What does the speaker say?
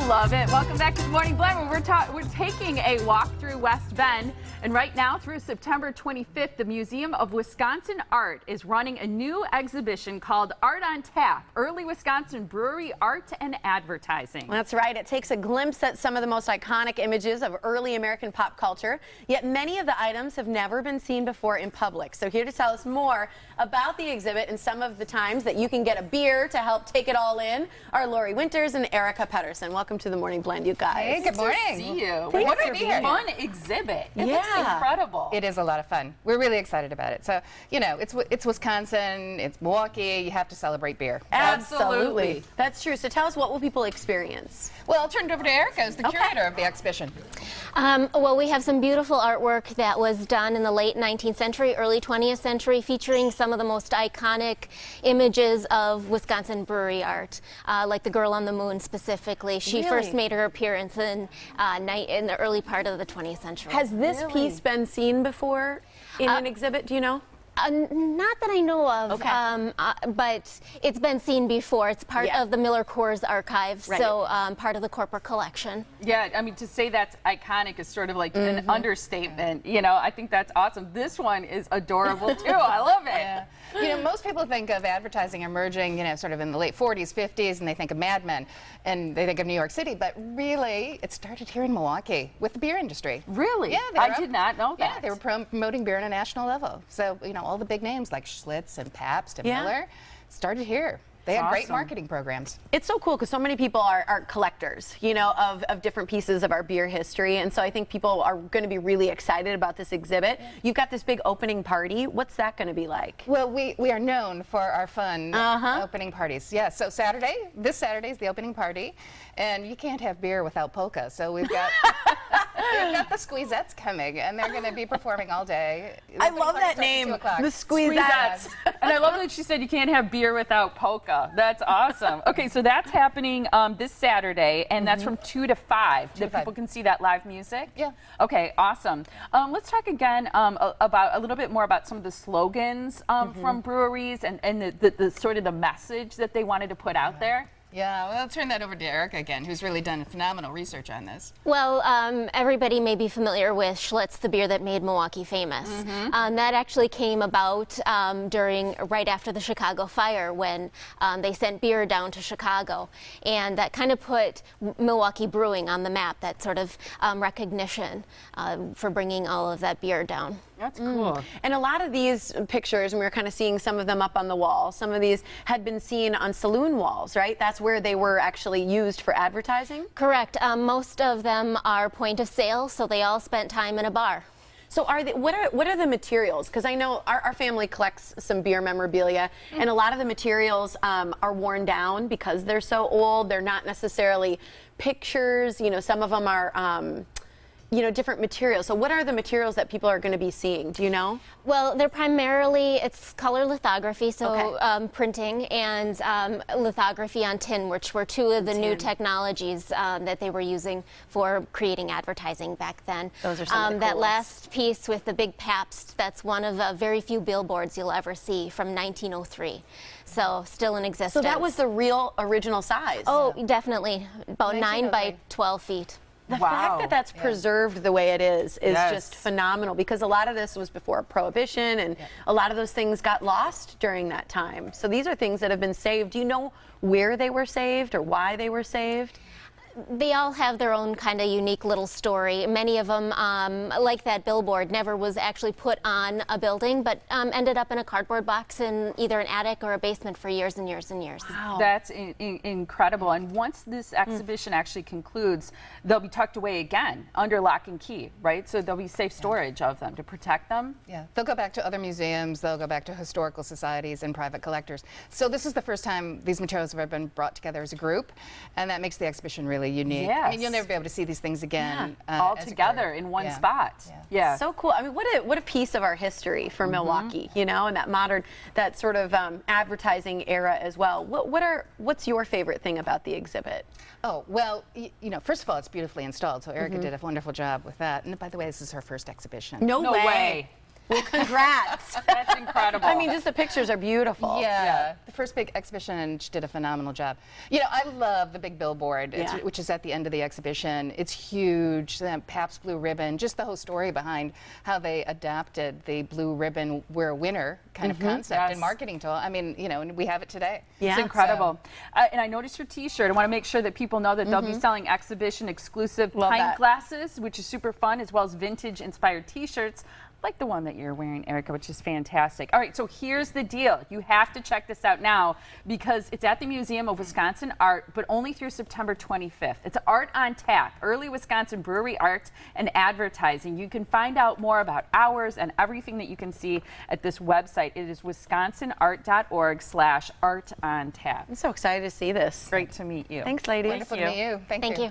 Love it. Welcome back to the Morning Blend. We're taking a walk through West Bend, and right now through September 25th, the Museum of Wisconsin Art is running a new exhibition called Art on Tap: Early Wisconsin Brewery Art and Advertising. That's right. It takes a glimpse at some of the most iconic images of early American pop culture, yet many of the items have never been seen before in public. So here to tell us more about the exhibit and some of the times that you can get a beer to help take it all in are Laurie and Erika Petterson. Welcome to the Morning Blend, you guys. Hey, good morning. Good to see you. Thanks What for a being here. fun exhibit. It looks incredible. It is a lot of fun. We're really excited about it. So, you know, it's Wisconsin, it's Milwaukee, you have to celebrate beer. Absolutely. That's true. So tell us, what will people experience? Well, I'll turn it over to Erika, who's the curator of the exhibition. Well, we have some beautiful artwork that was done in the late 19th century, early 20th century, featuring some of the most iconic images of Wisconsin brewery art, like the Girl on the Moon specifically. She first made her appearance in the early part of the 20th century. Has this piece been seen before in an exhibit, do you know? Not that I know of, but it's been seen before. It's part of the Miller Coors archive, so part of the corporate collection. Yeah, I mean, to say that's iconic is sort of like an understatement. You know, I think that's awesome. This one is adorable too. I love it. Yeah. You know, most people think of advertising emerging, you know, sort of in the late 40s, 50s, and they think of Mad Men, and they think of New York City, but really, it started here in Milwaukee with the beer industry. Really? Yeah. I did not know that. Yeah, they were promoting beer on a national level. So, you know, all the big names like Schlitz and Pabst and Miller started here. They had great marketing programs. It's so cool because so many people are collectors, you know, of different pieces of our beer history. And so I think people are going to be really excited about this exhibit. You've got this big opening party. What's that going to be like? Well, we are known for our fun opening parties. Yeah, so this Saturday is the opening party. And you can't have beer without polka. So we've got, we've got the Squeezettes coming, and they're going to be performing all day. I love that name, the Squeezettes. And I love that she said you can't have beer without polka. That's awesome. Okay, so that's happening this Saturday, and that's from 2 to 5. That people can see that live music? Yeah. Okay, awesome. Let's talk again about a little bit more about some of the slogans from breweries and the sort of the message that they wanted to put out there. Yeah, well, I'll turn that over to Erika again, who's really done phenomenal research on this. Well, everybody may be familiar with Schlitz, the beer that made Milwaukee famous. That actually came about right after the Chicago fire, when they sent beer down to Chicago, and that kind of put Milwaukee brewing on the map. That sort of recognition for bringing all of that beer down. That's cool. And a lot of these pictures, and we were kind of seeing some of them up on the wall, some of these had been seen on saloon walls, right? That's where they were actually used for advertising? Correct. Most of them are point of sale, so they all spent time in a bar. So what are the materials? Because I know our family collects some beer memorabilia, and a lot of the materials are worn down because they're so old. They're not necessarily pictures. You know, some of them are you know, different materials. So what are the materials that people are going to be seeing? Do you know? Well, they're primarily, it's color lithography, so printing, and lithography on tin, which were two of the new technologies that they were using for creating advertising back then. Those are some of the that coolest. last piece with the big Pabst, that's one of very few billboards you'll ever see, from 1903. So still in existence. So that was the real original size? Oh, definitely. About 9 by 12 feet. The fact that that's preserved the way it is just phenomenal, because a lot of this was before Prohibition, and a lot of those things got lost during that time. So these are things that have been saved. Do you know where they were saved or why they were saved? They all have their own kind of unique little story. Many of them, like that billboard, never was actually put on a building, but ended up in a cardboard box in either an attic or a basement for years and years and years. Wow. That's incredible. And once this exhibition actually concludes, they'll be tucked away again under lock and key, right? So there'll be safe storage of them to protect them. Yeah, they'll go back to other museums, they'll go back to historical societies and private collectors. So this is the first time these materials have ever been brought together as a group, and that makes the exhibition really unique. Yes. I mean, you'll never be able to see these things again. All together in one spot. Yeah. So cool. I mean, what a piece of our history for Milwaukee, you know, and that modern, that sort of advertising era as well. What's your favorite thing about the exhibit? Oh, well, you know, first of all, it's beautifully installed, so Erika did a wonderful job with that. And by the way, this is her first exhibition. No way. Well, congrats. That's incredible. I mean, just the pictures are beautiful. Yeah, the first big exhibition, and she did a phenomenal job. You know, I love the big billboard, Yeah. which is at the end of the exhibition. It's huge, the Pabst blue ribbon, just the whole story behind how they adapted the blue ribbon, we're a winner kind of concept Yes. and marketing tool. I mean, you know, and we have it today. Yeah. It's incredible. And I noticed your T-shirt. I want to make sure that people know that they'll be selling exhibition exclusive Love pint that. glasses, which is super fun, as well as vintage inspired T-shirts, like the one that you're wearing, Erika, which is fantastic. All right, so here's the deal. You have to check this out now because it's at the Museum of Wisconsin Art, but only through September 25th. It's Art on Tap, early Wisconsin brewery art and advertising. You can find out more about hours and everything that you can see at this website. It is wisconsinart.org/artontap. I'm so excited to see this. Great to meet you. Thanks, ladies. Wonderful to meet you. Thank you.